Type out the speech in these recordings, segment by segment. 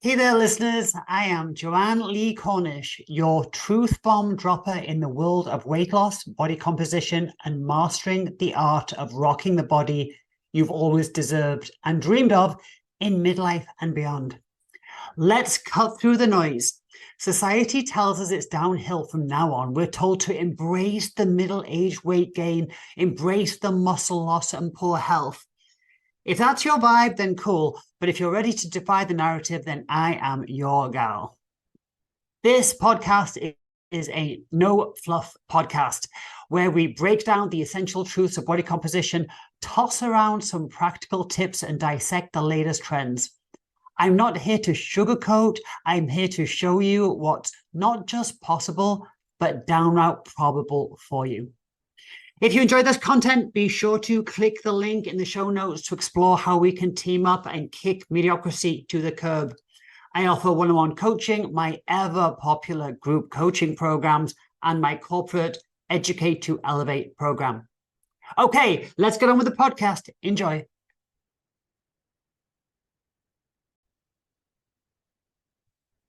Hey there, listeners. I am Joanne Lee Cornish, your truth bomb dropper in the world of weight loss, body composition, and mastering the art of rocking the body you've always deserved and dreamed of in midlife and beyond. Let's cut through the noise. Society tells us it's downhill from now on. We're told to embrace the middle-aged weight gain, embrace the muscle loss and poor health. If that's your vibe, then cool. But if you're ready to defy the narrative, then I am your gal. This podcast is a no fluff podcast where we break down the essential truths of body composition, toss around some practical tips, and dissect the latest trends. I'm not here to sugarcoat. I'm here to show you what's not just possible, but downright probable for you. If you enjoyed this content, be sure to click the link in the show notes to explore how we can team up and kick mediocrity to the curb. I offer one-on-one coaching, my ever-popular group coaching programs, and my corporate Educate to Elevate program. Okay, let's get on with the podcast. Enjoy.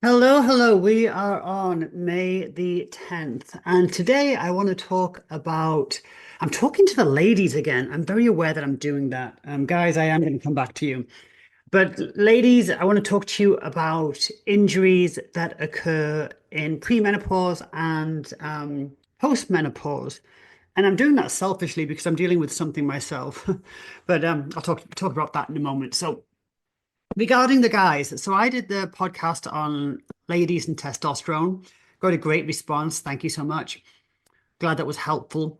Hello. We are on May the 10th. And today I want to talk about, I'm talking to the ladies again. I'm very aware that I'm doing that. Guys, I am going to come back to you. But ladies, I want to talk to you about injuries that occur in premenopause and postmenopause. And I'm doing that selfishly because I'm dealing with something myself. But I'll talk about that in a moment. So regarding the guys, so I did the podcast on ladies and testosterone. Got a great response. Thank you so much. Glad that was helpful.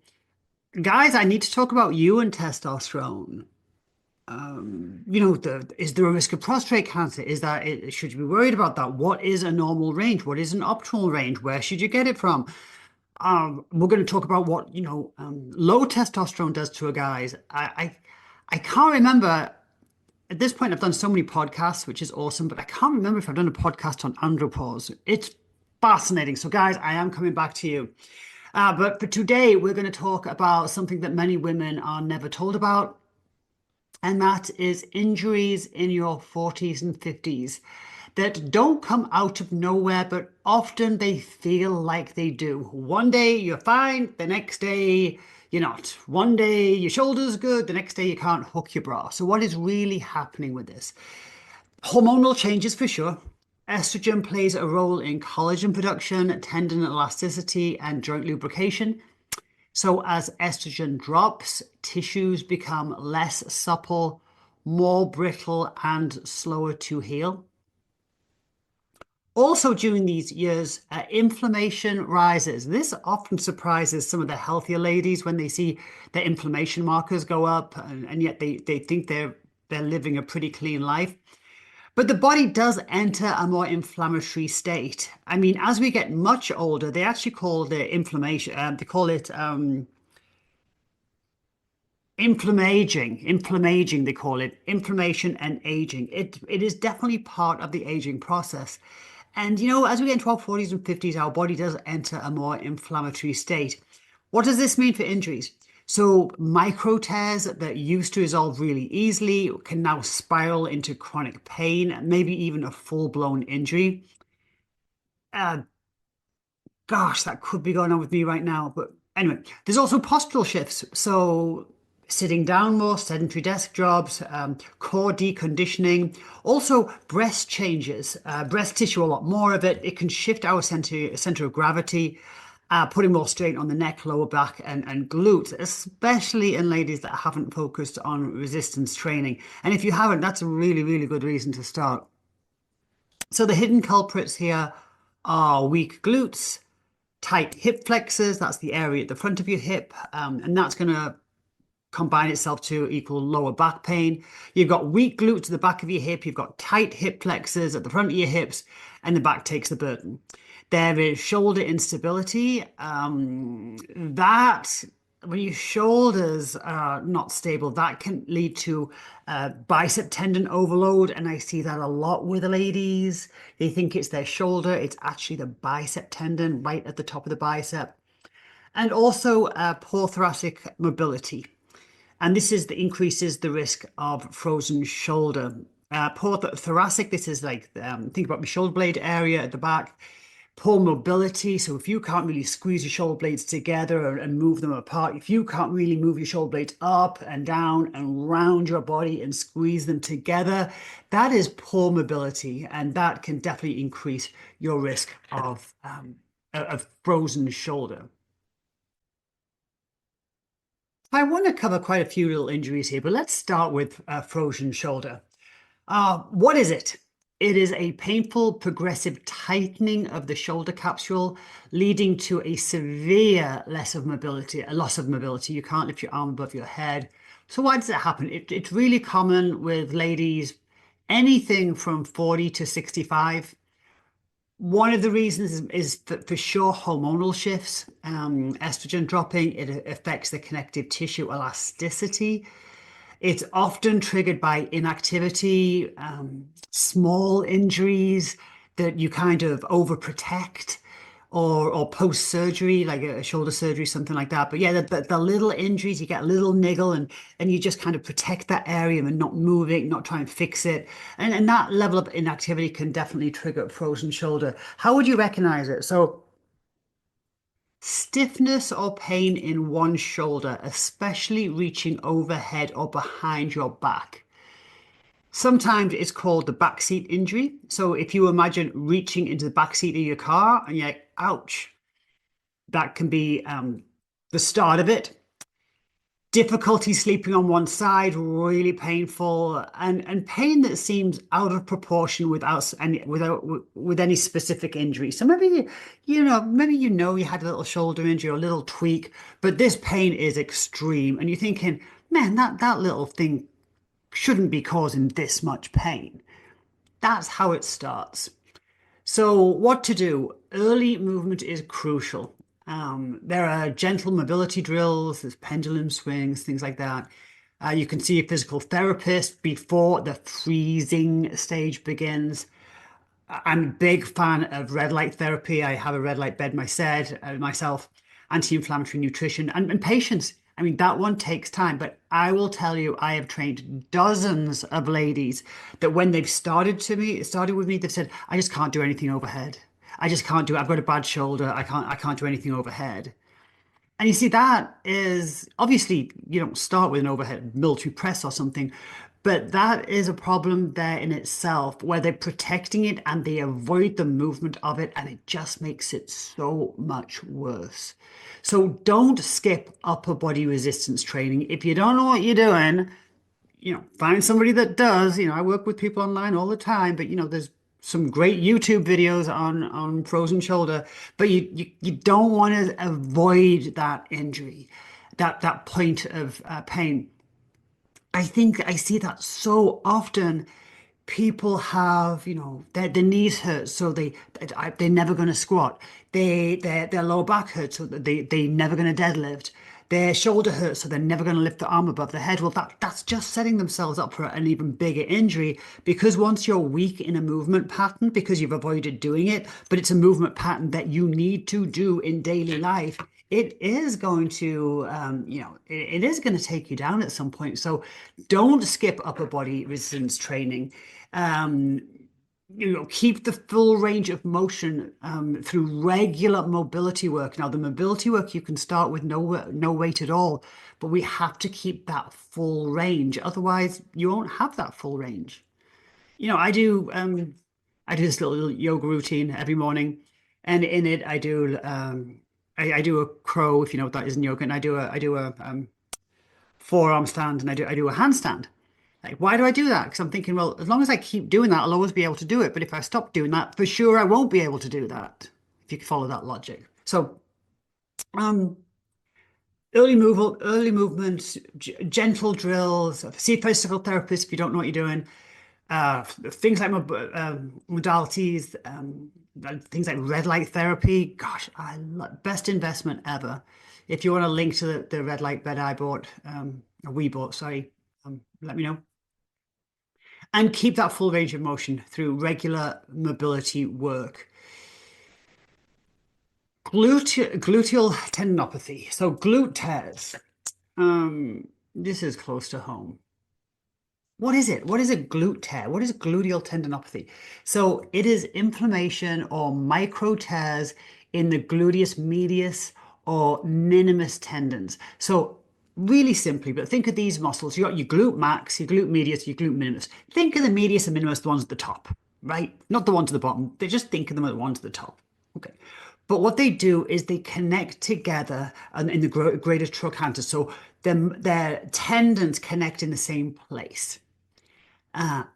Guys, I need to talk about you and testosterone. Is there a risk of prostate cancer? Should you be worried about that? What is a normal range? What is an optimal range? Where should you get it from? We're going to talk about what, low testosterone does to a guy's. I can't remember. At this point, I've done so many podcasts, which is awesome, but I can't remember if I've done a podcast on andropause. It's fascinating. So, guys, I am coming back to you. But for today, we're going to talk about something that many women are never told about, and that is injuries in your 40s and 50s that don't come out of nowhere, but often they feel like they do. One day you're fine, the next day you're not. One day your shoulder's good, the next day you can't hook your bra. So what is really happening with this? Hormonal changes for sure. Estrogen plays a role in collagen production, tendon elasticity, and joint lubrication. So as estrogen drops, tissues become less supple, more brittle, and slower to heal. Also, during these years, inflammation rises. This often surprises some of the healthier ladies when they see their inflammation markers go up, and yet they think they're living a pretty clean life. But the body does enter a more inflammatory state. I mean, as we get much older, they actually call the inflammation, they call it inflammaging, they call it inflammation and aging. It is definitely part of the aging process. And, as we get into our 40s and 50s, our body does enter a more inflammatory state. What does this mean for injuries? So micro tears that used to resolve really easily can now spiral into chronic pain, maybe even a full-blown injury. Gosh, that could be going on with me right now. But anyway, there's also postural shifts. So sitting down more, sedentary desk jobs, core deconditioning, also breast changes, breast tissue, a lot more of it. It can shift our center of gravity, putting more strain on the neck, lower back, and glutes, especially in ladies that haven't focused on resistance training. And if you haven't, that's a really, really good reason to start. So the hidden culprits here are weak glutes, tight hip flexors, that's the area at the front of your hip, and that's going to combine itself to equal lower back pain. You've got weak glutes at the back of your hip, you've got tight hip flexors at the front of your hips, and the back takes the burden. There is shoulder instability. That when your shoulders are not stable, that can lead to bicep tendon overload. And I see that a lot with the ladies. They think it's their shoulder. It's actually the bicep tendon right at the top of the bicep. And also poor thoracic mobility. And this increases the risk of frozen shoulder. Poor thoracic, this is like, think about my shoulder blade area at the back. Poor mobility. So if you can't really squeeze your shoulder blades together and move them apart, if you can't really move your shoulder blades up and down and round your body and squeeze them together, that is poor mobility, and that can definitely increase your risk of a frozen shoulder. I want to cover quite a few little injuries here, but let's start with frozen shoulder. What is it? It is a painful progressive tightening of the shoulder capsule, leading to a severe loss of mobility. You can't lift your arm above your head. So why does it happen? It's really common with ladies, anything from 40 to 65. One of the reasons is for sure hormonal shifts, estrogen dropping. It affects the connective tissue elasticity. It's often triggered by inactivity, small injuries that you kind of overprotect, or post-surgery, like a shoulder surgery, something like that. But yeah, the little injuries, you get a little niggle, and you just kind of protect that area and not move it, not try and fix it. And that level of inactivity can definitely trigger a frozen shoulder. How would you recognize it? So stiffness or pain in one shoulder, especially reaching overhead or behind your back. Sometimes it's called the backseat injury. So if you imagine reaching into the backseat of your car and you're like, ouch, that can be the start of it. Difficulty sleeping on one side, really painful, and pain that seems out of proportion with any specific injury. So maybe maybe you had a little shoulder injury or a little tweak, but this pain is extreme, and you're thinking, man, that little thing shouldn't be causing this much pain. That's how it starts. So, what to do? Early movement is crucial. There are gentle mobility drills, there's pendulum swings, things like that. You can see a physical therapist before the freezing stage begins. I'm a big fan of red light therapy. I have a red light bed myself, anti-inflammatory nutrition and patience. I mean, that one takes time, but I will tell you, I have trained dozens of ladies that when they've started with me, they've said, I just can't do anything overhead. I just can't do it. I've got a bad shoulder. I can't do anything overhead. And you see, that is obviously you don't start with an overhead military press or something, but that is a problem there in itself where they're protecting it and they avoid the movement of it, and it just makes it so much worse. So don't skip upper body resistance training. If you don't know what you're doing, find somebody that does. I work with people online all the time, but there's some great YouTube videos on frozen shoulder, but you don't want to avoid that injury, that point of pain. I think I see that so often. People have, their knees hurt, so they're never going to squat. Their lower back hurts, so they never going to deadlift. Their shoulder hurts, so they're never going to lift the arm above the head. Well, that's just setting themselves up for an even bigger injury, because once you're weak in a movement pattern because you've avoided doing it, but it's a movement pattern that you need to do in daily life, it is going to, it is going to take you down at some point. So don't skip upper body resistance training. Um, keep the full range of motion through regular mobility work. Now, the mobility work you can start with no weight at all, but we have to keep that full range. Otherwise, you won't have that full range. I do this little yoga routine every morning, and in it I do a crow, if you know what that is in yoga, and I do a forearm stand, and I do a handstand. Like, why do I do that? Because I'm thinking, well, as long as I keep doing that, I'll always be able to do it. But if I stop doing that, for sure I won't be able to do that. If you follow that logic. So, um, early movements, gentle drills. See a physical therapist if you don't know what you're doing. Things like modalities, things like red light therapy. Gosh, best investment ever. If you want a link to the red light bed I bought, or we bought, sorry, let me know. And keep that full range of motion through regular mobility work. Gluteal tendinopathy. So glute tears. This is close to home. What is it? What is a glute tear? What is gluteal tendinopathy? So it is inflammation or micro tears in the gluteus medius or minimus tendons. So really simply, but think of these muscles. You got your glute max, your glute medius, your glute minimus. Think of the medius and minimus, the ones at the top, right? Not the ones at the bottom. They just think of them as the ones at the top. Okay. But what they do is they connect together and in the greater trochanter. So their tendons connect in the same place.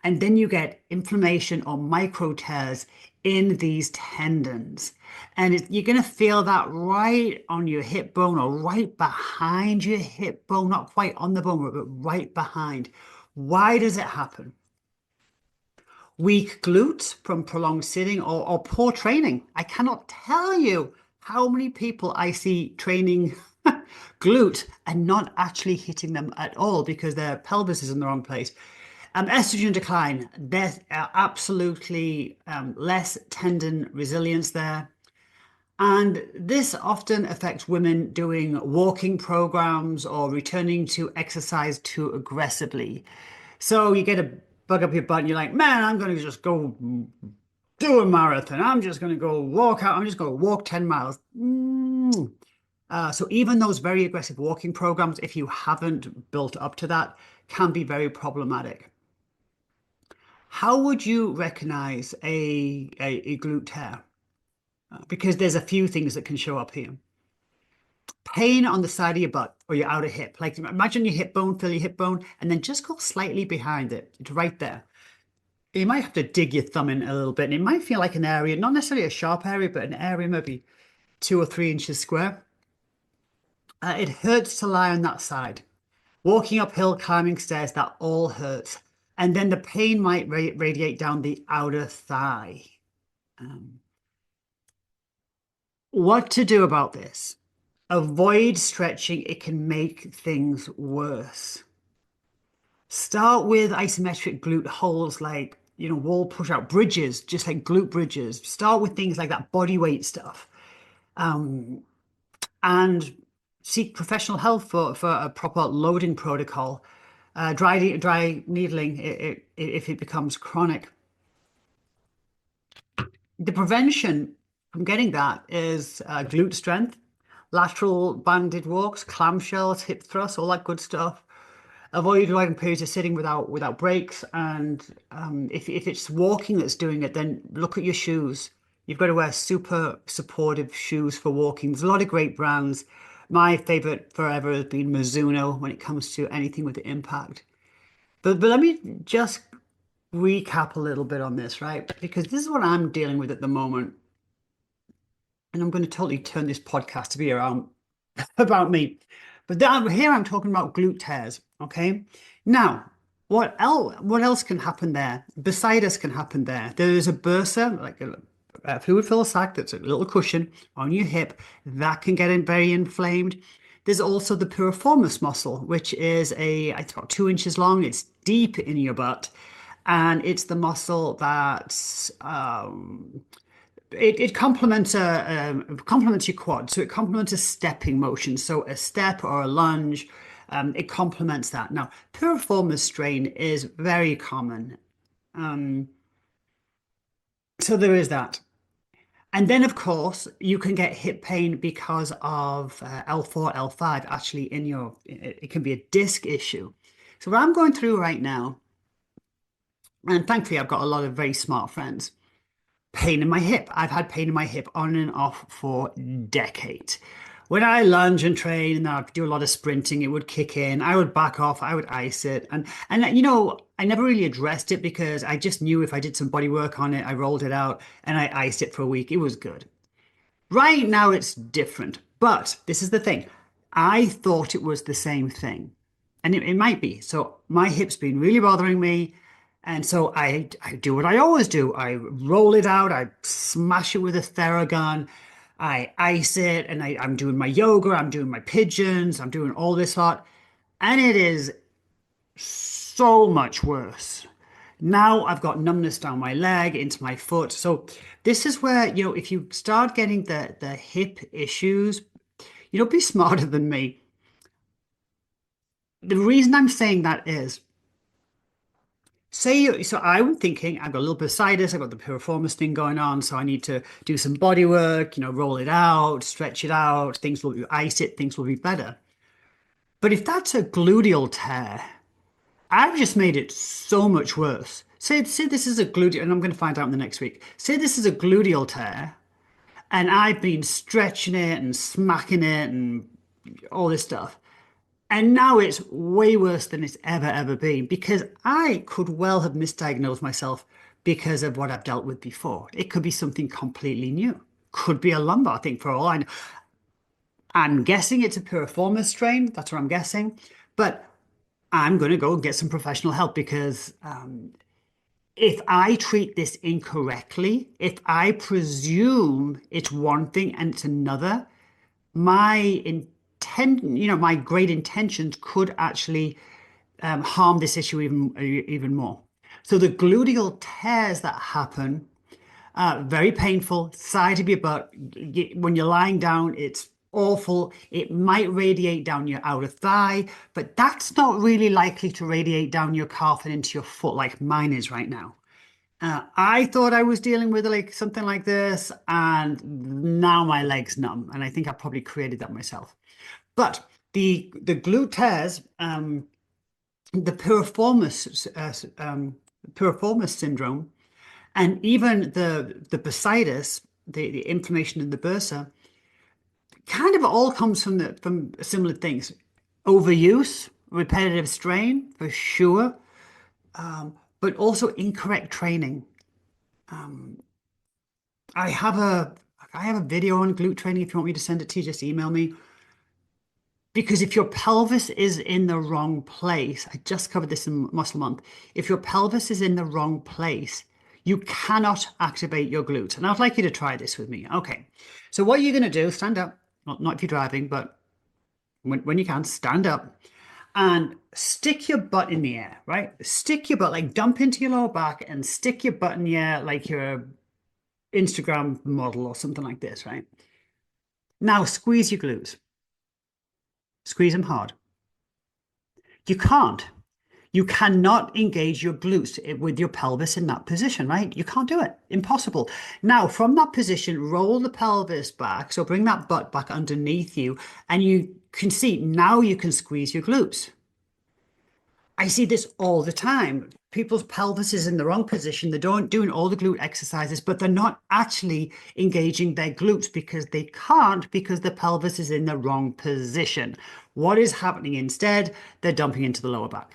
And then you get inflammation or micro tears in these tendons. And you're going to feel that right on your hip bone or right behind your hip bone, not quite on the bone, but right behind. Why does it happen? Weak glutes from prolonged sitting or poor training. I cannot tell you how many people I see training glute and not actually hitting them at all because their pelvis is in the wrong place. Estrogen decline, there's absolutely less tendon resilience there. And this often affects women doing walking programs or returning to exercise too aggressively. So you get a bug up your butt and you're like, man, I'm going to just go do a marathon. I'm just going to go walk out. I'm just going to walk 10 miles. So even those very aggressive walking programs, if you haven't built up to that, can be very problematic. How would you recognize a glute tear? Because there's a few things that can show up here. Pain on the side of your butt or your outer hip. Like imagine your hip bone, feel your hip bone, and then just go slightly behind it. It's right there. You might have to dig your thumb in a little bit, and it might feel like an area, not necessarily a sharp area, but an area maybe 2 or 3 inches square. It hurts to lie on that side. Walking uphill, climbing stairs, that all hurts. And then the pain might radiate down the outer thigh. Um, what to do about this? Avoid stretching, it can make things worse. Start with isometric glute holds like, wall push out bridges, just like glute bridges. Start with things like that body weight stuff. And seek professional help for a proper loading protocol. Dry needling if it becomes chronic. The prevention from getting that is glute strength, lateral banded walks, clamshells, hip thrusts, all that good stuff. Avoid long periods of sitting without breaks. And if it's walking that's doing it, then look at your shoes. You've got to wear super supportive shoes for walking. There's a lot of great brands. My favorite forever has been Mizuno when it comes to anything with the impact. But let me just recap a little bit on this, right? Because this is what I'm dealing with at the moment. And I'm going to totally turn this podcast to be around about me. But here I'm talking about glute tears. Okay. Now, what else can happen there? Bursitis can happen there. There is a bursa, like a fluid filled sac that's a little cushion on your hip that can get very inflamed. There's also the piriformis muscle, which is it's about 2 inches long. It's deep in your butt, and it's the muscle that's it complements your quad, so it complements a stepping motion. So a step or a lunge, it complements that. Now, piriformis strain is very common, so there is that. And then, of course, you can get hip pain because of L4, L5 actually in it can be a disc issue. So what I'm going through right now, and thankfully I've got a lot of very smart friends. Pain in my hip. I've had pain in my hip on and off for decades. When I lunge and train and I do a lot of sprinting, it would kick in. I would back off. I would ice it, and I never really addressed it because I just knew if I did some body work on it, I rolled it out and I iced it for a week. It was good. Right now, it's different. But this is the thing. I thought it was the same thing. And it might be. So my hip's been really bothering me. And so I do what I always do. I roll it out. I smash it with a Theragun. I ice it. And I'm doing my yoga. I'm doing my pigeons. I'm doing all this lot. And it is so much worse. Now I've got numbness down my leg, into my foot. So this is where, if you start getting the hip issues, be smarter than me. The reason I'm saying that is So I'm thinking I've got a little bursitis, I've got the piriformis thing going on, so I need to do some body work, roll it out, stretch it out, things will ice it, things will be better. But if that's a gluteal tear, I've just made it so much worse. Say this is a gluteal, and I'm going to find out in the next week. Say this is a gluteal tear, and I've been stretching it and smacking it and all this stuff. And now it's way worse than it's ever been because I could well have misdiagnosed myself because of what I've dealt with before. It could be something completely new. Could be a lumbar thing for all I know. I'm guessing it's a piriformis strain. That's what I'm guessing. But I'm going to go and get some professional help because if I treat this incorrectly, if I presume it's one thing and it's another, my my great intentions could actually harm this issue even more. So the gluteal tears that happen, very painful, side of your butt. When you're lying down, it's awful. It might radiate down your outer thigh, but that's not really likely to radiate down your calf and into your foot like mine is right now. I thought I was dealing with like something like this, and now my leg's numb, and I think I probably created that myself. But the glute tears, the piriformis syndrome, and even the bursitis, the inflammation in the bursa, kind of all comes from similar things. Overuse, repetitive strain for sure, but also incorrect training. I have a video on glute training. If you want me to send it to you, just email me. Because if your pelvis is in the wrong place, I just covered this in Muscle Month. If your pelvis is in the wrong place, you cannot activate your glutes. And I'd like you to try this with me. Okay. So what you're going to do, stand up, not if you're driving, but when you can, stand up and stick your butt in the air, right? Stick your butt, like dump into your lower back and stick your butt in the air like you're an Instagram model or something like this, right? Now squeeze your glutes. Squeeze them hard. You can't. You cannot engage your glutes with your pelvis in that position, right? You can't do it. Impossible. Now, from that position, roll the pelvis back. So bring that butt back underneath you, and you can see now you can squeeze your glutes. I see this all the time. People's pelvis is in the wrong position. They're doing all the glute exercises, but they're not actually engaging their glutes because they can't, because the pelvis is in the wrong position. What is happening instead? They're dumping into the lower back.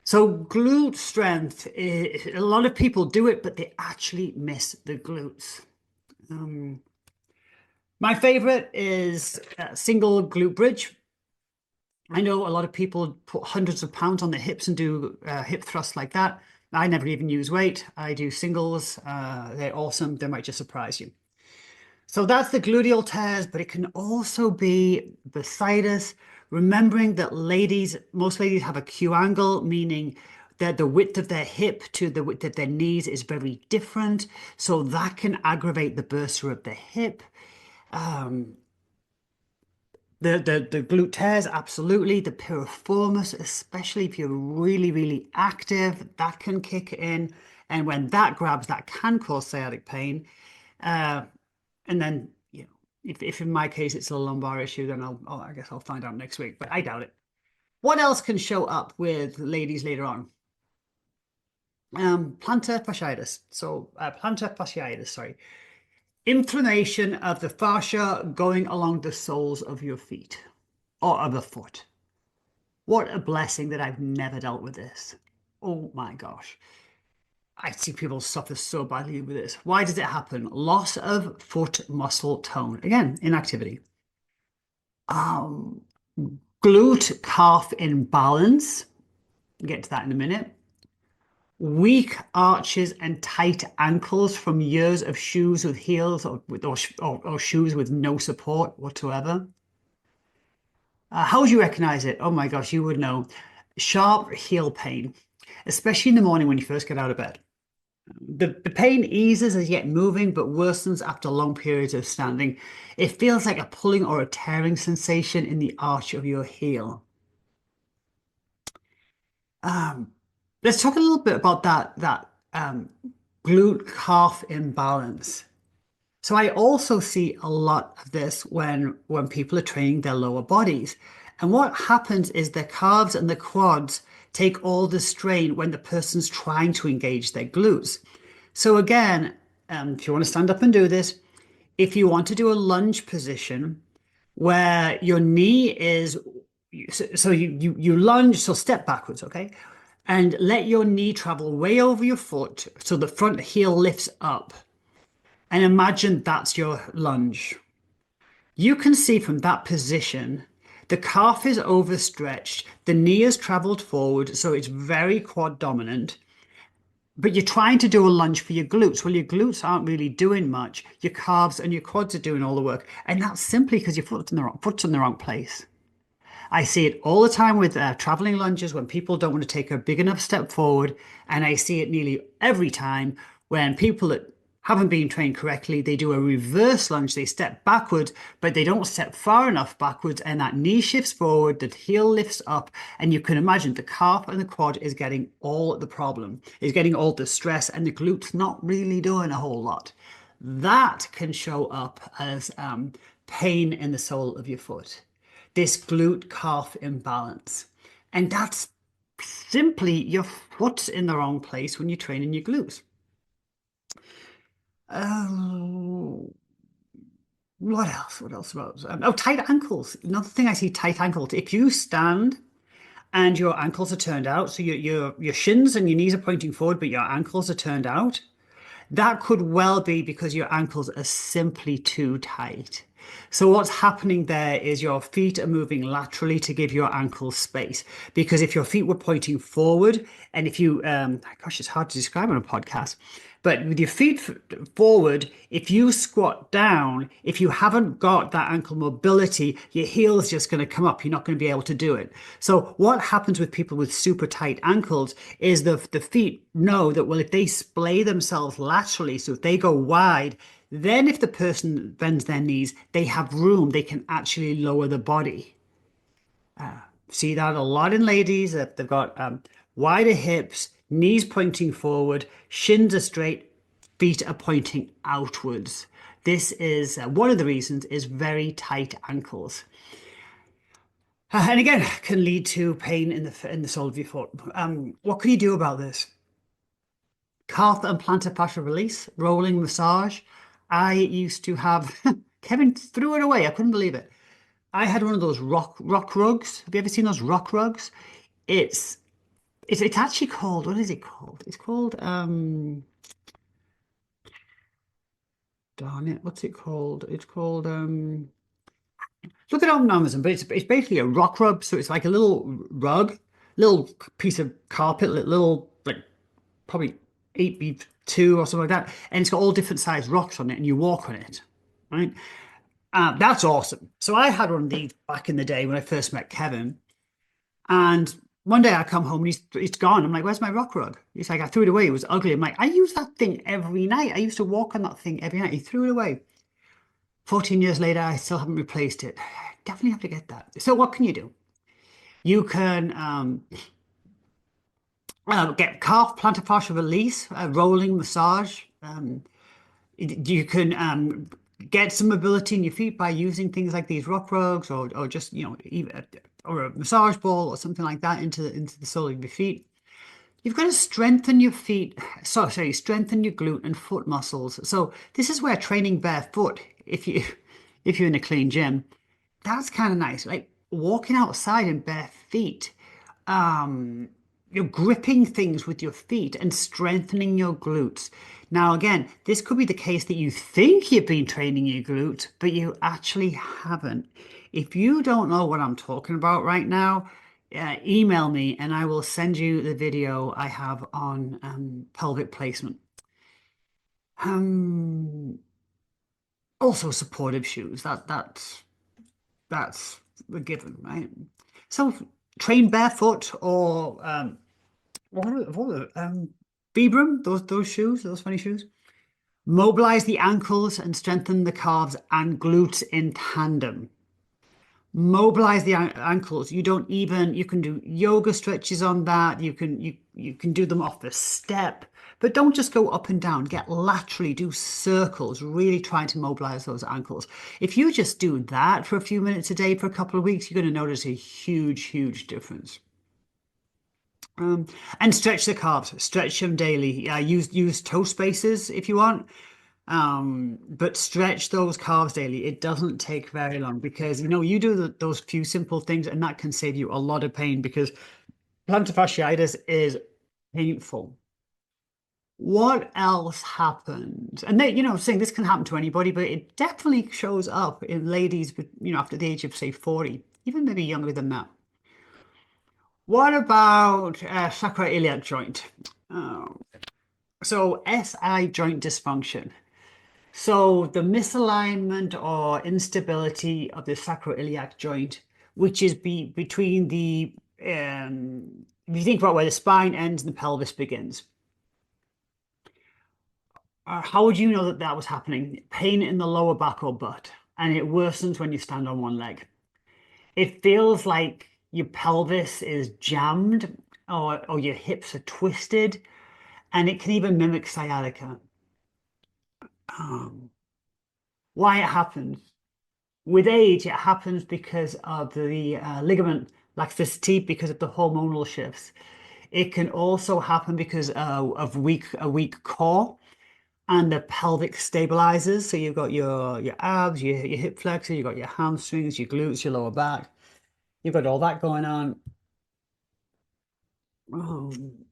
So glute strength, a lot of people do it, but they actually miss the glutes. My favorite is single glute bridge. I know a lot of people put hundreds of pounds on their hips and do hip thrusts like that. I never even use weight. I do singles. They're awesome. They might just surprise you. So that's the gluteal tears, but it can also be bursitis. Remembering that most ladies have a Q angle, meaning that the width of their hip to the width of their knees is very different. So that can aggravate the bursa of the hip. The glute tears, absolutely. The piriformis, especially if you're really active, that can kick in. And when that grabs, that can cause sciatic pain. And then, if in my case it's a lumbar issue, then I guess I'll find out next week, but I doubt it. What else can show up with ladies later on? Plantar fasciitis. So plantar fasciitis, sorry. Inflammation of the fascia going along the soles of your feet or of a foot. What a blessing that I've never dealt with this. Oh my gosh. I see people suffer so badly with this. Why does it happen? Loss of foot muscle tone. Again, inactivity. Glute calf imbalance. We'll get to that in a minute. Weak arches and tight ankles from years of shoes with heels or shoes with no support whatsoever. How would you recognize it? Oh my gosh, you would know. Sharp heel pain, especially in the morning when you first get out of bed. The pain eases as you get moving, but worsens after long periods of standing. It feels like a pulling or a tearing sensation in the arch of your heel. Let's talk a little bit about that glute calf imbalance. So I also see a lot of this when people are training their lower bodies. And what happens is the calves and the quads take all the strain when the person's trying to engage their glutes. So again, if you want to stand up and do this, if you want to do a lunge position where your knee is, so you lunge, so step backwards, okay? And let your knee travel way over your foot so the front heel lifts up. And imagine that's your lunge. You can see from that position, the calf is overstretched, the knee has traveled forward, so it's very quad dominant. But you're trying to do a lunge for your glutes. Well, your glutes aren't really doing much. Your calves and your quads are doing all the work. And that's simply because your foot's in the wrong place. I see it all the time with traveling lunges when people don't want to take a big enough step forward. And I see it nearly every time when people that haven't been trained correctly, they do a reverse lunge, they step backwards, but they don't step far enough backwards, and that knee shifts forward, the heel lifts up, and you can imagine the calf and the quad is getting all the problem, is getting all the stress, and the glute's not really doing a whole lot. That can show up as pain in the sole of your foot, this glute calf imbalance. And that's simply your foot's in the wrong place when you're training your glutes. Oh, what else? What else about? Oh, tight ankles. Another thing I see, tight ankles. If you stand and your ankles are turned out, so your shins and your knees are pointing forward, but your ankles are turned out, that could well be because your ankles are simply too tight. So what's happening there is your feet are moving laterally to give your ankles space. Because if your feet were pointing forward, and if you, gosh, it's hard to describe on a podcast, but with your feet forward, if you squat down, if you haven't got that ankle mobility, your heel is just going to come up. You're not going to be able to do it. So what happens with people with super tight ankles is the feet know that, well, if they splay themselves laterally, so if they go wide, then if the person bends their knees, they have room. They can actually lower the body. See that a lot in ladies, that they've got wider hips, knees pointing forward, shins are straight, feet are pointing outwards. This is one of the reasons is very tight ankles. And again, can lead to pain in the sole of your foot. What can you do about this? Calf and plantar fascia release, rolling massage. I used to have, Kevin threw it away. I couldn't believe it. I had one of those rock rugs. Have you ever seen those rock rugs? It's it's actually called, what is it called? It's called darn it, what's it called? It's called look it up on Amazon, but it's basically a rock rug. So it's like a little rug, little piece of carpet, little like probably 8x2 or something like that. And it's got all different sized rocks on it, and you walk on it, right? That's awesome. So I had one of these back in the day when I first met Kevin. And one day I come home and he's gone. I'm like, where's my rock rug? He's like, I threw it away. It was ugly. I'm like, I use that thing every night. I used to walk on that thing every night. He threw it away. 14 years later, I still haven't replaced it. Definitely have to get that. So what can you do? You can get calf plantar fascia release, rolling massage. You can get some mobility in your feet by using things like these rock rugs, or just even, or a massage ball or something like that into the sole of your feet. You've got to strengthen your feet. Sorry, strengthen your glute and foot muscles. So this is where training barefoot, if you're in a clean gym, that's kind of nice. Like walking outside in bare feet, you're gripping things with your feet and strengthening your glutes. Now, again, this could be the case that you think you've been training your glutes, but you actually haven't. If you don't know what I'm talking about right now, email me and I will send you the video I have on pelvic placement. Also supportive shoes. That's a given, right? So train barefoot, or Vibram, those shoes, those funny shoes. Mobilize the ankles and strengthen the calves and glutes in tandem. Mobilize the ankles. You can do yoga stretches on that. You can do them off the step, but don't just go up and down. Get laterally, do circles, really trying to mobilize those ankles. If you just do that for a few minutes a day for a couple of weeks, you're going to notice a huge difference. Um, and stretch the calves, stretch them daily. Use toe spacers if you want. But stretch those calves daily. It doesn't take very long because you do those few simple things and that can save you a lot of pain because plantar fasciitis is painful. What else happens? And saying this can happen to anybody, but it definitely shows up in ladies, after the age of say 40, even maybe younger than that. What about sacroiliac joint? Oh, so SI joint dysfunction. So the misalignment or instability of the sacroiliac joint, which is between if you think about where the spine ends and the pelvis begins, how would you know that that was happening? Pain in the lower back or butt, and it worsens when you stand on one leg. It feels like your pelvis is jammed or your hips are twisted, and it can even mimic sciatica. Um, why it happens? With age, it happens because of the ligament laxity, because of the hormonal shifts. It can also happen because of a weak core and the pelvic stabilizers. So you've got your abs, your hip flexor, you've got your hamstrings, your glutes, your lower back. You've got all that going on. Um,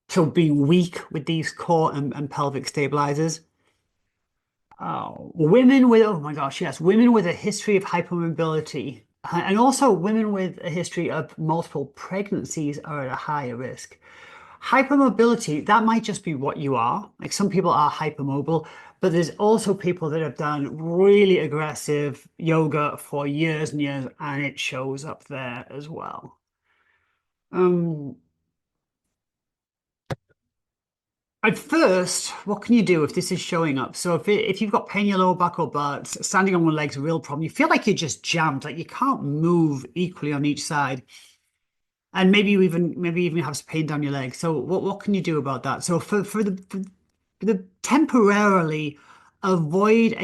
so being weak with these core and pelvic stabilizers. Oh, oh my gosh, yes, women with a history of hypermobility and also women with a history of multiple pregnancies are at a higher risk. Hypermobility, that might just be what you are. Like some people are hypermobile, but there's also people that have done really aggressive yoga for years and years, and it shows up there as well. Um, At first, what can you do if this is showing up? So if you've got pain in your lower back or butt, standing on one leg's a real problem. You feel like you're just jammed, like you can't move equally on each side, and maybe you even have some pain down your leg. So what can you do about that? So for the temporarily avoid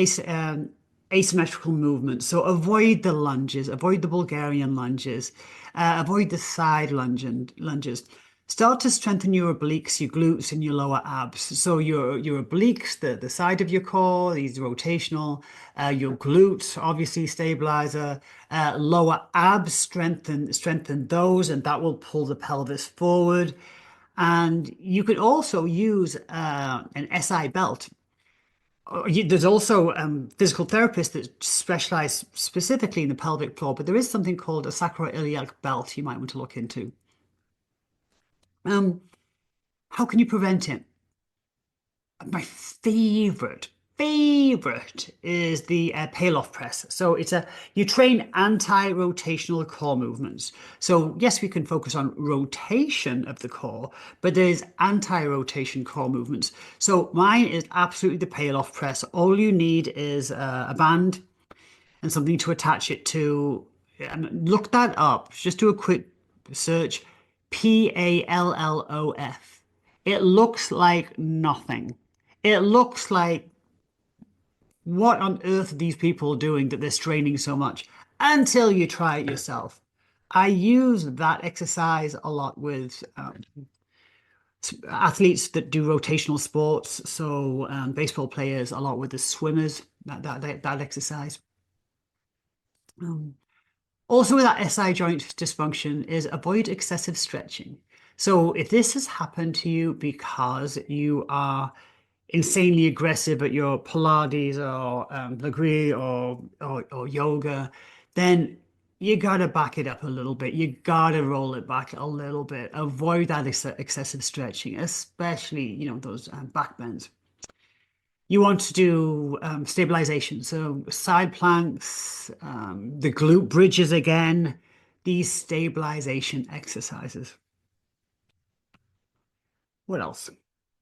asymmetrical movements. So avoid the lunges, avoid the Bulgarian lunges, avoid the side lunges. Start to strengthen your obliques, your glutes, and your lower abs. So your obliques, the side of your core, these rotational, your glutes, obviously stabilizer, lower abs, strengthen those, and that will pull the pelvis forward. And you could also use an SI belt. There's also physical therapists that specialize specifically in the pelvic floor, but there is something called a sacroiliac belt you might want to look into. Um, how can you prevent it? My favorite is the Pallof press. So you train anti-rotational core movements. So yes, we can focus on rotation of the core, but there's anti-rotation core movements. So mine is absolutely the Pallof press. All you need is a band and something to attach it to. And look that up. Just do a quick search. Pallof. It looks like nothing. It looks like what on earth are these people doing that they're straining so much until you try it yourself. I use that exercise a lot with athletes that do rotational sports. So baseball players, a lot with the swimmers, that exercise. Um, Also, with that SI joint dysfunction is avoid excessive stretching. So if this has happened to you because you are insanely aggressive at your Pilates or Legree or yoga, then you gotta back it up a little bit. You gotta roll it back a little bit. Avoid that excessive stretching, especially those back bends. You want to do stabilization, so side planks, the glute bridges again, these stabilization exercises. What else?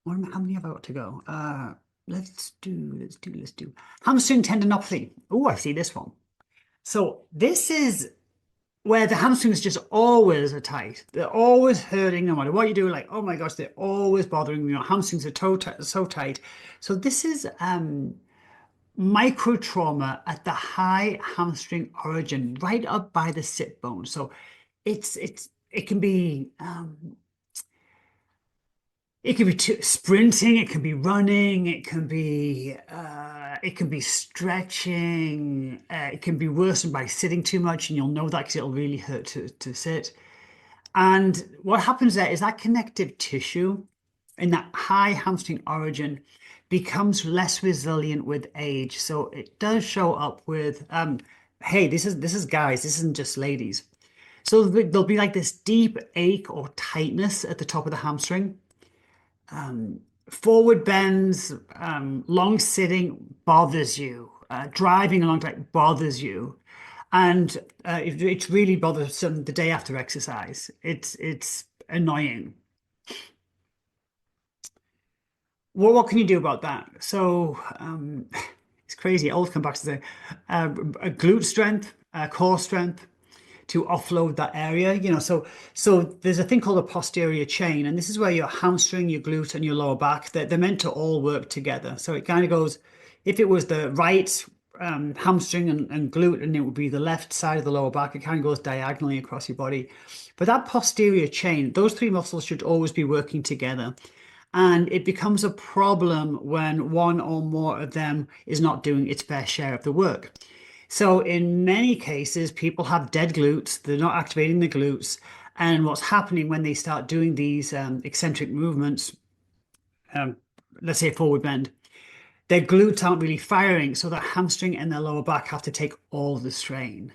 How many have I got to go? Let's do. Hamstring tendinopathy. Oh, I see this one. So this is where the hamstrings just always are tight. They're always hurting no matter what you do. Like, oh my gosh, they're always bothering me. Your hamstrings are so tight. So this is micro trauma at the high hamstring origin, right up by the sit bone. So it can be sprinting, it can be running, it can be stretching, it can be worsened by sitting too much, and you'll know that because it'll really hurt to sit. And what happens there is that connective tissue in that high hamstring origin becomes less resilient with age. So it does show up with, hey, this is guys, this isn't just ladies. So there'll be like this deep ache or tightness at the top of the hamstring. Forward bends, long sitting bothers you. Driving along like bothers you, and it's really bothersome the day after exercise. It's annoying. What can you do about that? So it's crazy. It always come back to the a glute strength, core strength, to offload that area. So there's a thing called a posterior chain, and this is where your hamstring, your glute, and your lower back, they're meant to all work together. So it kind of goes, if it was the right hamstring and glute, and it would be the left side of the lower back, it kind of goes diagonally across your body. But that posterior chain, those three muscles should always be working together. And it becomes a problem when one or more of them is not doing its fair share of the work. So in many cases, people have dead glutes, they're not activating the glutes. And what's happening when they start doing these eccentric movements, um, let's say a forward bend, their glutes aren't really firing, so that hamstring and their lower back have to take all the strain.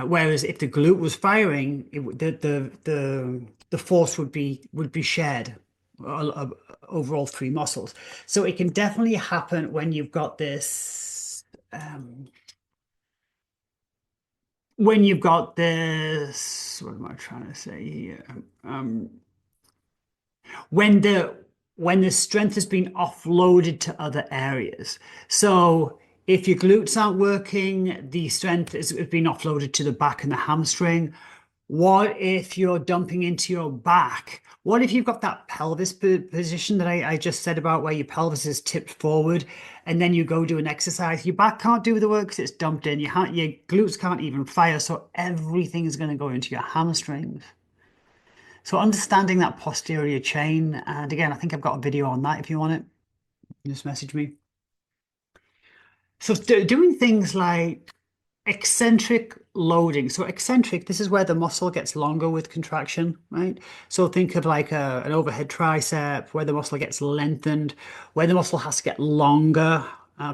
Whereas if the glute was firing, the force would be shared over all three muscles. So it can definitely happen when you've got this. When you've got this, what am I trying to say here? When the when the strength has been offloaded to other areas. So if your glutes aren't working, the strength has been offloaded to the back and the hamstring. What if you're dumping into your back? What if you've got that pelvis position that I just said about where your pelvis is tipped forward and then you go do an exercise? Your back can't do the work because it's dumped in. Your glutes can't even fire. So everything is going to go into your hamstrings. So understanding that posterior chain, and again, I think I've got a video on that if you want it, just message me. So doing things like eccentric loading. So eccentric, this is where the muscle gets longer with contraction, right? So think of like an overhead tricep where the muscle gets lengthened, where the muscle has to get longer.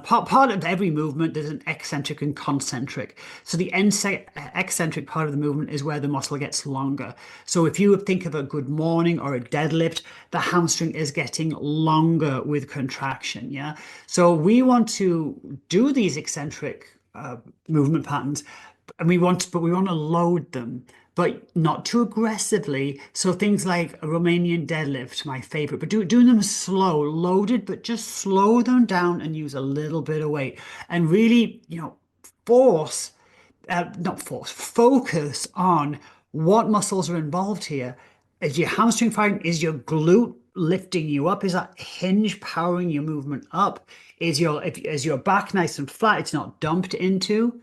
Part of every movement, there's an eccentric and concentric. So the eccentric part of the movement is where the muscle gets longer. So if you think of a good morning or a deadlift, the hamstring is getting longer with contraction. Yeah. So we want to do these eccentric movement patterns, and but we want to load them, but not too aggressively. So things like a Romanian deadlift, my favorite, but doing them slow, loaded, but just slow them down and use a little bit of weight, and really, force, not force, focus on what muscles are involved here. Is your hamstring firing? Is your glute lifting you up? Is that hinge powering your movement up? Is your back nice and flat? It's not dumped into.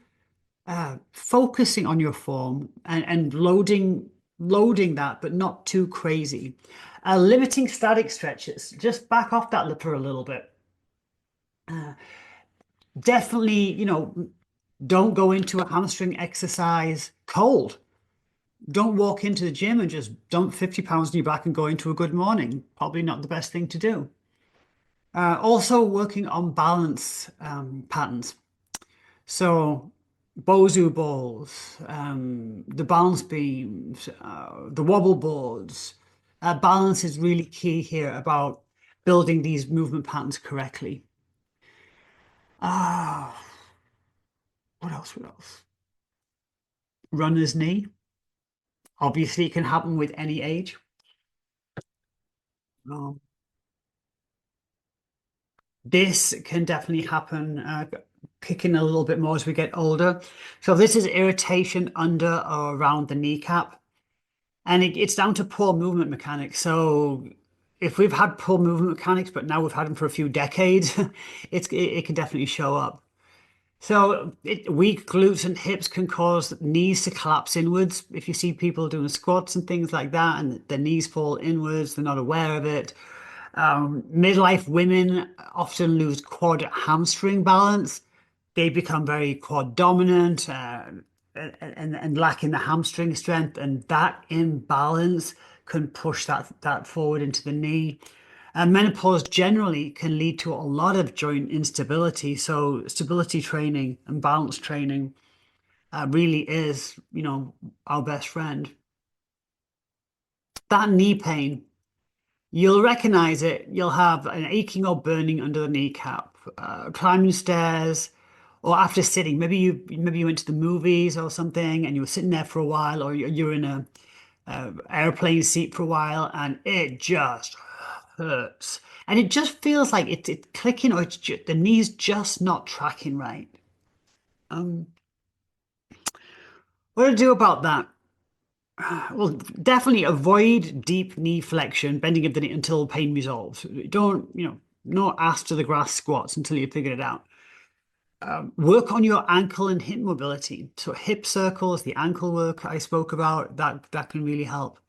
Focusing on your form and loading that, but not too crazy. Limiting static stretches. Just back off that lipper a little bit. Definitely, don't go into a hamstring exercise cold. Don't walk into the gym and just dump 50 pounds on your back and go into a good morning. Probably not the best thing to do. Also working on balance patterns. So Bosu balls, the balance beams, the wobble boards. Balance is really key here about building these movement patterns correctly. Ah, what else? What else? Runner's knee. Obviously, it can happen with any age. Um, this can definitely happen. kick in a little bit more as we get older. So this is irritation under or around the kneecap, and it's down to poor movement mechanics. So if we've had poor movement mechanics, but now we've had them for a few decades, it can definitely show up. So weak glutes and hips can cause knees to collapse inwards. If you see people doing squats and things like that, and their knees fall inwards, they're not aware of it. Midlife women often lose quad hamstring balance. They become very quad dominant and lacking the hamstring strength, and that imbalance can push that forward into the knee. And menopause generally can lead to a lot of joint instability. So stability training and balance training really is, our best friend. That knee pain, you'll recognize it. You'll have an aching or burning under the kneecap, climbing stairs, or after sitting. Maybe you went to the movies or something, and you were sitting there for a while, or you're in a airplane seat for a while, and it just hurts. And it just feels like it's clicking, or the knee's just not tracking right. Um, what to do about that? Well, definitely avoid deep knee flexion, bending of the knee until pain resolves. Don't, no ass to the grass squats until you figure it out. Work on your ankle and hip mobility. So hip circles, the ankle work I spoke about, that can really help.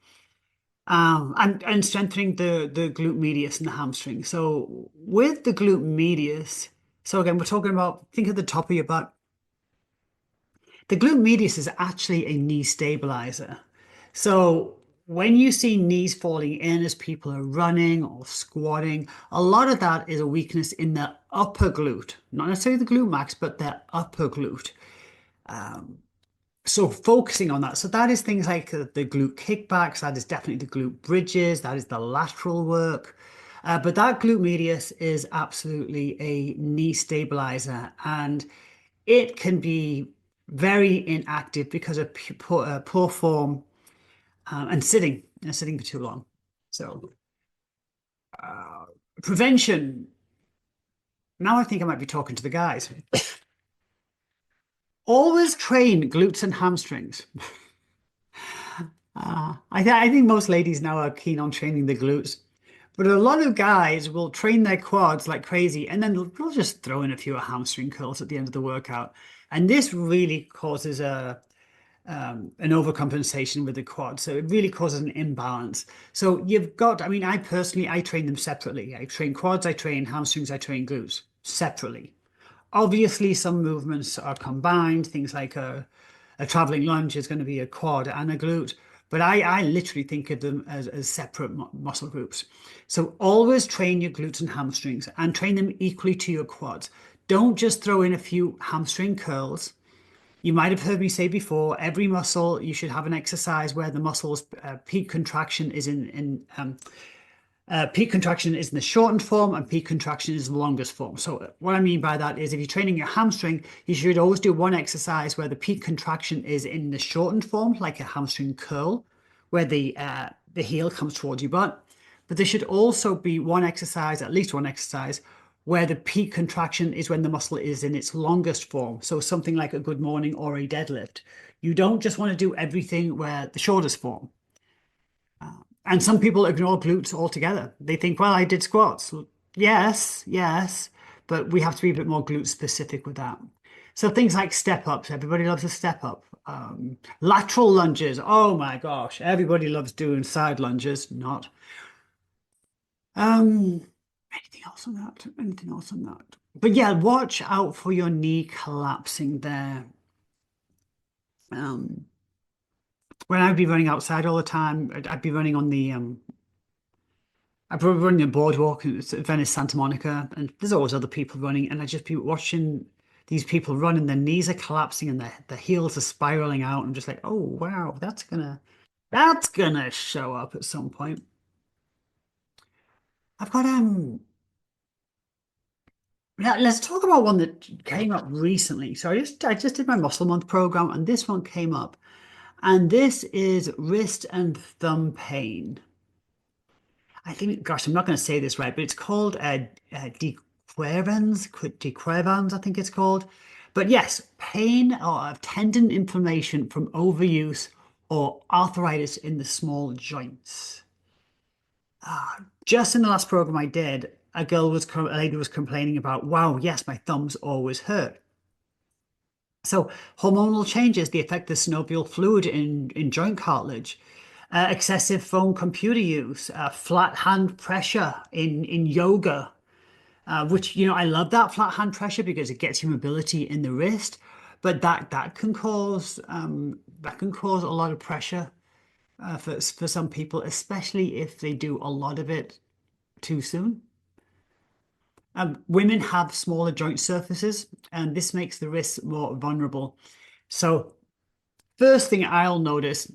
And strengthening the glute medius and the hamstring. So with the glute medius, so again, we're talking about, think of the top of your butt. The glute medius is actually a knee stabilizer. So when you see knees falling in as people are running or squatting, a lot of that is a weakness in the upper glute, not necessarily the glute max, but the upper glute. So focusing on that. So that is things like the glute kickbacks, that is definitely the glute bridges, that is the lateral work. But that glute medius is absolutely a knee stabilizer, and it can be very inactive because of poor form and sitting for too long. So prevention. Now I think I might be talking to the guys. Always train glutes and hamstrings. I think most ladies now are keen on training the glutes, but a lot of guys will train their quads like crazy, and then they'll just throw in a few hamstring curls at the end of the workout. And this really causes an overcompensation with the quad. So it really causes an imbalance. So you've got, I mean, I train them separately. I train quads, I train hamstrings, I train glutes separately. Obviously, some movements are combined. Things like a traveling lunge is going to be a quad and a glute. But I literally think of them as separate muscle groups. So always train your glutes and hamstrings and train them equally to your quads. Don't just throw in a few hamstring curls. You might have heard me say before, every muscle, you should have an exercise where the muscle's peak contraction is peak contraction is in the shortened form and peak contraction is the longest form. So what I mean by that is if you're training your hamstring, you should always do one exercise where the peak contraction is in the shortened form, like a hamstring curl, where the heel comes towards your butt. But there should also be one exercise, at least one exercise, where the peak contraction is when the muscle is in its longest form. So something like a good morning or a deadlift. You don't just want to do everything where the shortest form. And some people ignore glutes altogether. They think, well, I did squats. Well, yes, but we have to be a bit more glute specific with that. So things like step ups, everybody loves a step up. Lateral lunges, oh my gosh, everybody loves doing side lunges, not. Anything else on that? Anything else on that? But yeah, watch out for your knee collapsing there. When I'd be running outside all the time, I'd be running on the I'd be running the boardwalk in Venice, Santa Monica, and there's always other people running, and I'd just be watching these people run, and their knees are collapsing and their heels are spiraling out. I'm just like, oh wow, that's gonna show up at some point. I've got yeah, let's talk about one that came up recently. So I just did my muscle month program, and this one came up. And this is wrist and thumb pain. I think, gosh, I'm not going to say this right, but it's called decrevans, I think it's called. But yes, pain or tendon inflammation from overuse or arthritis in the small joints. Just in the last program I did, a lady was complaining about, wow, yes, my thumbs always hurt. So hormonal changes, they affect the synovial fluid in joint cartilage. Excessive phone computer use, flat hand pressure in yoga, which, I love that flat hand pressure because it gets you mobility in the wrist, but that can cause a lot of pressure for some people, especially if they do a lot of it too soon. Women have smaller joint surfaces, and this makes the wrists more vulnerable. So first thing I'll notice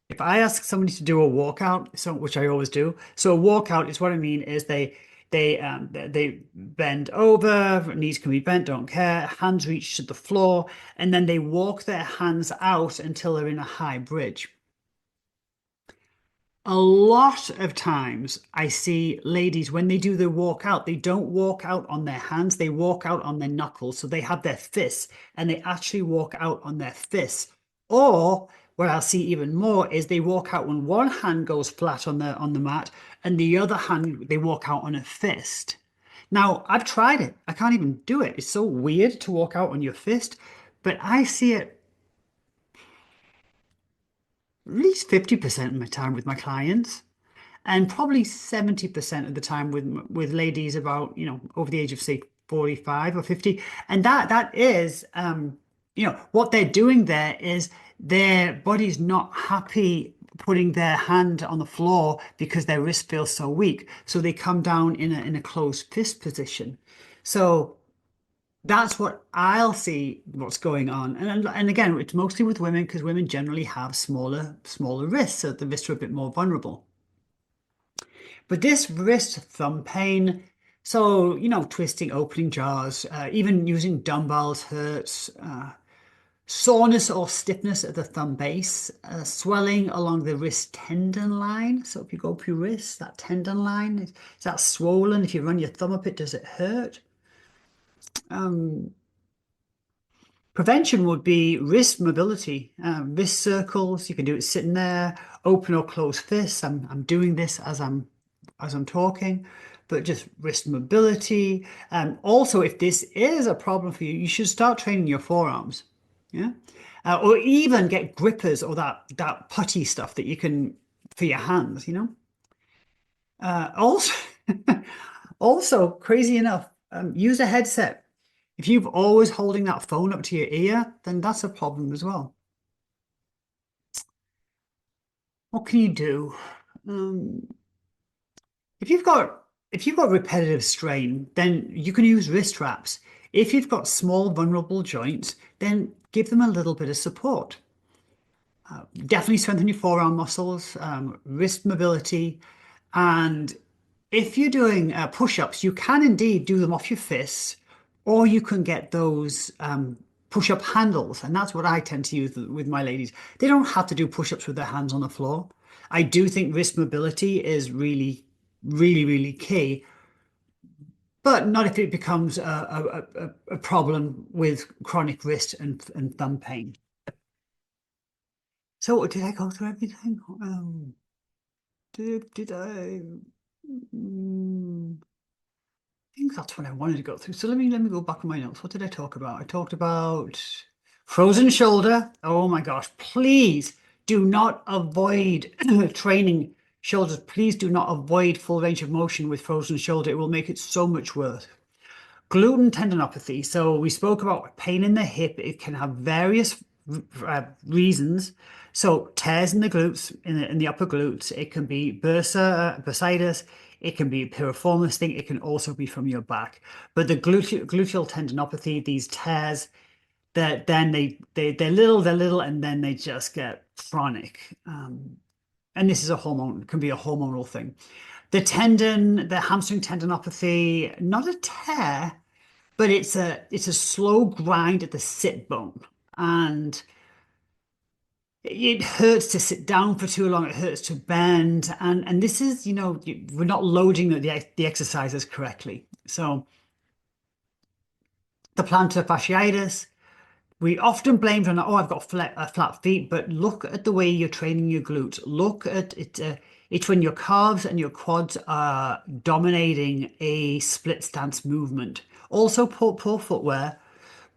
if I ask somebody to do a walkout, which I always do. So a walkout is what I mean is they bend over, knees can be bent, don't care, hands reach to the floor, and then they walk their hands out until they're in a high bridge. A lot of times I see ladies when they do the walk out, they don't walk out on their hands, they walk out on their knuckles. So they have their fists and they actually walk out on their fists. Or what I'll see even more is they walk out when one hand goes flat on the mat and the other hand they walk out on a fist. Now, I've tried it. I can't even do it. It's so weird to walk out on your fist, but I see it at least 50% of my time with my clients and probably 70% of the time with ladies about, over the age of say 45 or 50. And that is what they're doing there is their body's not happy putting their hand on the floor because their wrist feels so weak. So they come down in a closed fist position. So that's what I'll see what's going on. And again, it's mostly with women because women generally have smaller wrists, so the wrists are a bit more vulnerable. But this wrist thumb pain, so, twisting, opening jars, even using dumbbells hurts, soreness or stiffness at the thumb base, swelling along the wrist tendon line. So if you go up your wrist, that tendon line, is that swollen? If you run your thumb up it, does it hurt? Prevention would be wrist mobility, wrist circles. You can do it sitting there, open or close fists. I'm doing this as I'm talking, but just wrist mobility. Also, if this is a problem for you, you should start training your forearms. Yeah, or even get grippers or that putty stuff that you can for your hands. Also, also crazy enough, use a headset. If you've always holding that phone up to your ear, then that's a problem as well. What can you do? If you've got repetitive strain, then you can use wrist wraps. If you've got small vulnerable joints, then give them a little bit of support. Definitely strengthen your forearm muscles, wrist mobility, and if you're doing push-ups, you can indeed do them off your fists, or you can get those push-up handles, and that's what I tend to use with my ladies. They don't have to do push-ups with their hands on the floor. I do think wrist mobility is really, really, really key, but not if it becomes a problem with chronic wrist and thumb pain. So did I go through everything? Did I? I think that's what I wanted to go through. So let me go back on my notes. What did I talk about? I talked about frozen shoulder. Oh my gosh, please do not avoid training shoulders. Please do not avoid full range of motion with frozen shoulder. It will make it so much worse. Gluten tendinopathy. So we spoke about pain in the hip. It can have various reasons. So tears in the glutes, in the upper glutes. It can be bursitis. It can be piriformis thing. It can also be from your back. But the gluteal tendinopathy, these tears, that then they're little, and then they just get chronic. And this is can be a hormonal thing. The tendon, the hamstring tendinopathy, not a tear, but it's a slow grind at the sit bone, and it hurts to sit down for too long. It hurts to bend, and this is we're not loading the exercises correctly. So the plantar fasciitis. We often blame on, oh, I've got flat feet, but look at the way you're training your glutes. Look at it. It's when your calves and your quads are dominating a split stance movement. Also, poor footwear,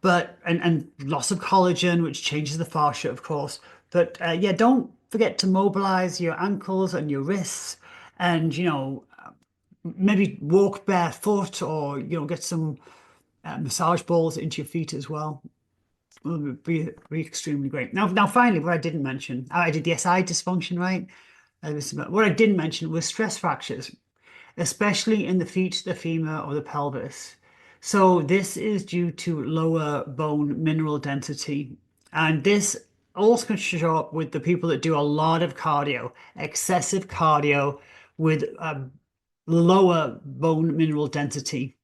but and loss of collagen, which changes the fascia, of course. But yeah, don't forget to mobilize your ankles and your wrists, and maybe walk barefoot, or get some massage balls into your feet as well. Will be extremely great. Now, finally, what I didn't mention, I did the SI dysfunction, right? What I didn't mention was stress fractures, especially in the feet, the femur, or the pelvis. So this is due to lower bone mineral density, and this also can show up with the people that do a lot of cardio, excessive cardio with lower bone mineral density.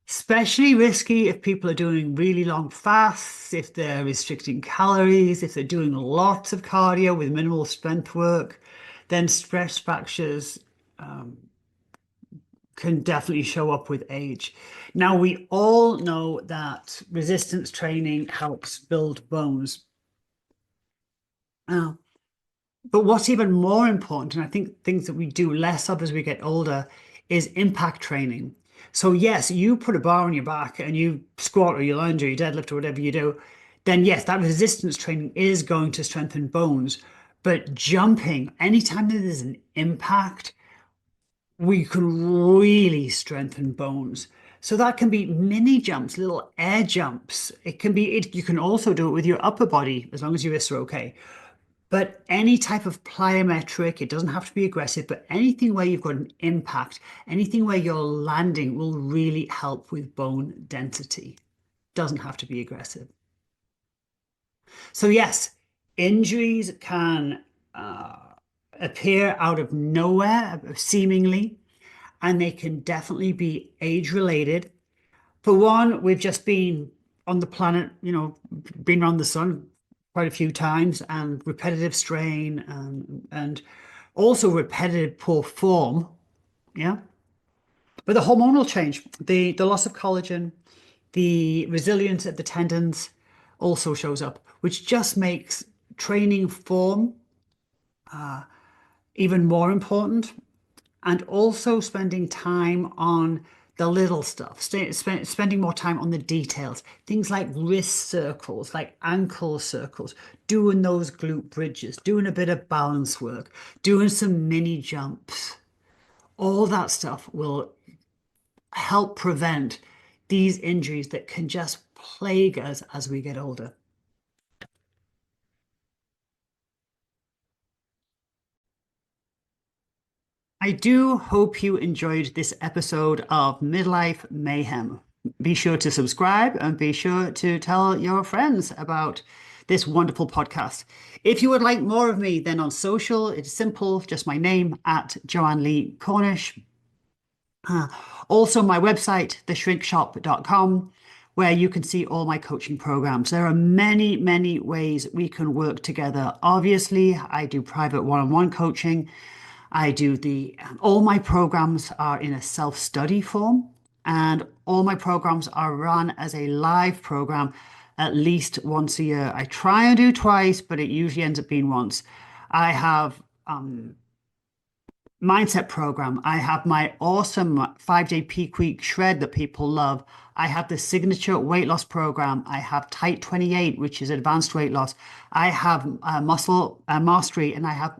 Especially risky if people are doing really long fasts, if they're restricting calories, if they're doing lots of cardio with minimal strength work, then stress fractures can definitely show up with age. Now, we all know that resistance training helps build bones. Uh, but what's even more important, and I think things that we do less of as we get older, is impact training. So yes, you put a bar on your back and you squat or you lunge or you deadlift or whatever you do, then yes, that resistance training is going to strengthen bones. But jumping, anytime there's an impact, we can really strengthen bones. So that can be mini jumps, little air jumps. It can be, you can also do it with your upper body as long as your wrists are okay. But any type of plyometric, it doesn't have to be aggressive, but anything where you've got an impact, anything where you're landing will really help with bone density. Doesn't have to be aggressive. So yes, injuries can appear out of nowhere, seemingly, and they can definitely be age related. For one, we've just been on the planet, been around the sun quite a few times, and repetitive strain and also repetitive poor form. Yeah. But the hormonal change, the loss of collagen, the resilience of the tendons also shows up, which just makes training form even more important, and also spending time on the little stuff, spending more time on the details, things like wrist circles, like ankle circles, doing those glute bridges, doing a bit of balance work, doing some mini jumps. All that stuff will help prevent these injuries that can just plague us as we get older. I do hope you enjoyed this episode of Midlife Mayhem. Be sure to subscribe and be sure to tell your friends about this wonderful podcast. If you would like more of me, then on social, it's simple, just my name at Joanne Lee Cornish. Also, my website, theshrinkshop.com, where you can see all my coaching programs. There are many, many ways we can work together. Obviously, I do private one-on-one coaching. I do all my programs are in a self-study form, and all my programs are run as a live program at least once a year. I try and do twice, but it usually ends up being once. I have mindset program. I have my awesome 5-day peak week shred that people love. I have the signature weight loss program. I have Tight 28, which is advanced weight loss. I have muscle mastery, and I have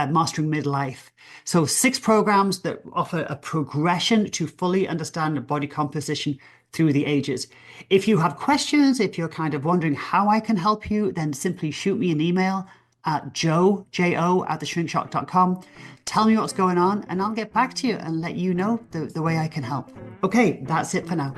mastering midlife. So 6 programs that offer a progression to fully understand the body composition through the ages. If you have questions, if you're kind of wondering how I can help you, then simply shoot me an email at jo@theshrinkshop.com. Tell me what's going on, and I'll get back to you and let you know the way I can help. Okay, that's it for now.